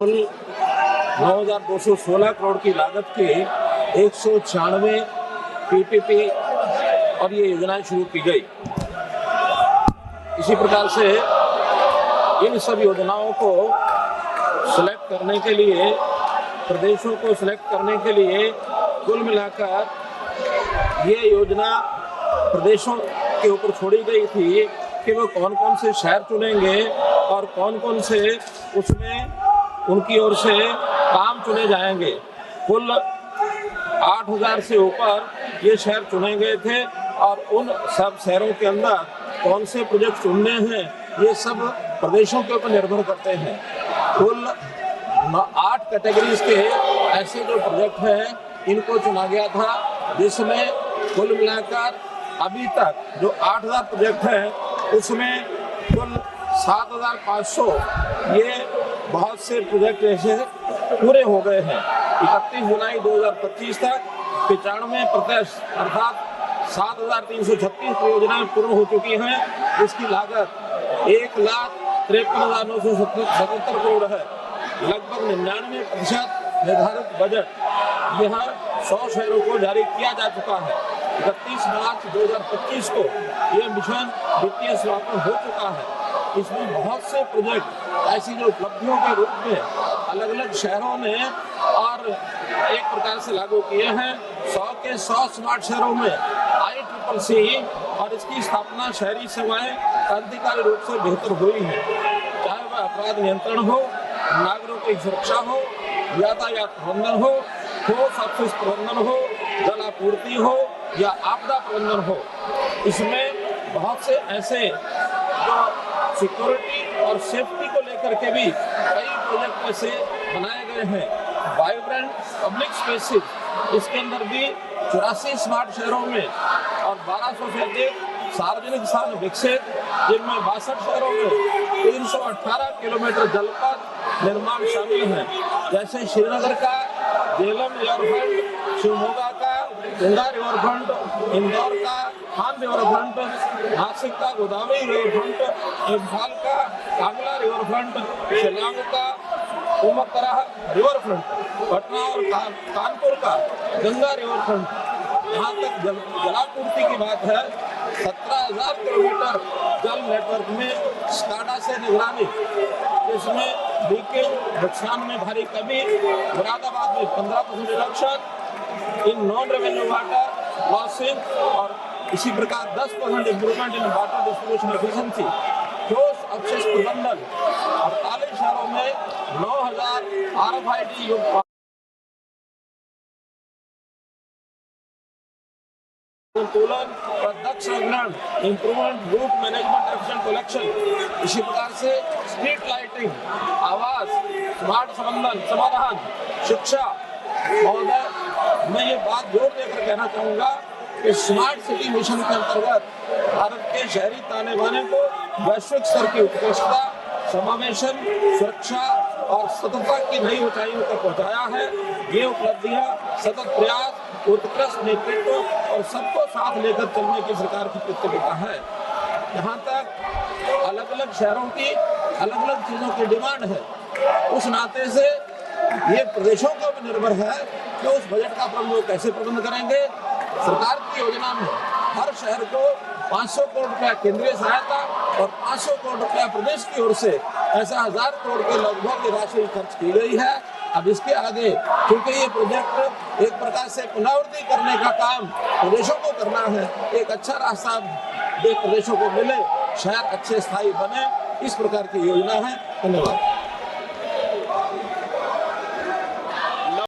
कुल 9,216 करोड़ की लागत के 196 पीपीपी और ये योजनाएं शुरू की गई। इसी प्रकार से इन सब योजनाओं को सिलेक्ट करने के लिए, प्रदेशों को सिलेक्ट करने के लिए कुल मिलाकर ये योजना प्रदेशों के ऊपर छोड़ी गई थी कि वो कौन कौन से शहर चुनेंगे और कौन कौन से उसमें उनकी ओर से काम चुने जाएंगे। कुल 8,000 से ऊपर ये शहर चुने गए थे और उन सब शहरों के अंदर कौन से प्रोजेक्ट चुनने हैं ये सब प्रदेशों के ऊपर निर्भर करते हैं। कुल 8 कैटेगरीज के ऐसे जो प्रोजेक्ट हैं इनको चुना गया था, जिसमें कुल मिलाकर अभी तक जो 8,000 प्रोजेक्ट हैं उसमें कुल 7,500 ये बहुत से प्रोजेक्ट ऐसे पूरे हो गए हैं। 31 जुलाई 2025 तक 95% अर्थात 7,336 परियोजनाएं पूर्ण हो चुकी हैं। इसकी लागत 1,53,977 करोड़ है। लगभग 99% निर्धारित बजट यह 100 शहरों को जारी किया जा चुका है। 31 मार्च 2025 को यह मिशन वित्तीय समापन हो चुका है। इसमें बहुत से प्रोजेक्ट ऐसी जो उपलब्धियों के रूप में अलग अलग शहरों ने और एक प्रकार से लागू किए हैं। 100 के 100 स्मार्ट शहरों में ICCC और इसकी स्थापना शहरी सेवाएं क्रांतिकारी रूप से बेहतर हुई है। चाहे वह अपराध नियंत्रण हो, नागरिकों की सुरक्षा हो, यातायात प्रबंधन हो, ठोस अपशिष्ट प्रबंधन हो, जल आपूर्ति हो या आपदा प्रबंधन हो। इसमें बहुत से ऐसे जो सिक्योरिटी और सेफ्टी को लेकर के भी कई प्रोजेक्ट ऐसे बनाए गए हैं। वाइब्रेंट पब्लिक स्पेसेस, इसके अंदर भी 84 स्मार्ट शहरों में और 1200 से अधिक सार्वजनिक स्थान विकसित, जिनमें 62 शहरों में 318 किलोमीटर जलपथ निर्माण शामिल है। जैसे श्रीनगर का जेलम रिवरफ्रंट, शिवमोगा का गंगा रिवरफ्रंट, इंदौर का खान रिवरफ्रंट, नासिक का गोदावरी रिवरफ्रंट, इम्फाल का कांगला रिवरफ्रंट, शिलांग का उमकरा रिवरफ्रंट, पटना और कानपुर का गंगा रिवरफ्रंट। यहाँ तक जलापूर्ति की बात है, 17,000 किलोमीटर जल नेटवर्क में स्काडा से निगरानी, जिसमें लीकेज नुकसान में भारी कमी, मुरादाबाद में 15% reduction in non revenue water losing और इसी प्रकार 10% improvement in water distribution efficiency. ठोस अपशिष्ट प्रबंधन 48 शहरों में 9,000 RFID युक्त संतुलन और दक्ष संग्रहण, improvement route management efficient collection. इसी प्रकार से स्ट्रीट लाइटिंग, आवास, स्मार्ट समाधान, शिक्षा। महोदय, मैं ये बात जोर देकर कहना चाहूँगा कि स्मार्ट सिटी मिशन के अंतर्गत भारत के शहरी ताने बाने को वैश्विक स्तर की उत्कृष्टता, समावेशन, सुरक्षा और सततता की नई ऊंचाइयों तक पहुंचाया है। ये उपलब्धियां सतत प्रयास, उत्कृष्ट नेतृत्व और सबको साथ लेकर चलने की सरकार की प्रतिबद्धता है। यहाँ तक अलग अलग शहरों की अलग अलग चीजों की डिमांड है। उस नाते से ये प्रदेशों को भी निर्भर है कि उस बजट का प्रबंध कैसे प्रबंध करेंगे। सरकार की योजना में हर शहर को 500 करोड़ रुपया केंद्रीय सहायता और 500 करोड़ रुपया प्रदेश की ओर से ऐसा 1,000 करोड़ के लगभग राशि खर्च की गई है। अब इसके आगे क्योंकि ये प्रोजेक्ट एक प्रकार से पुनरावृत्ति करने का काम प्रदेशों को करना है, एक अच्छा रास्ता प्रदेशों को मिले, शहर अच्छे स्थायी बने, इस प्रकार की योजना है। धन्यवाद।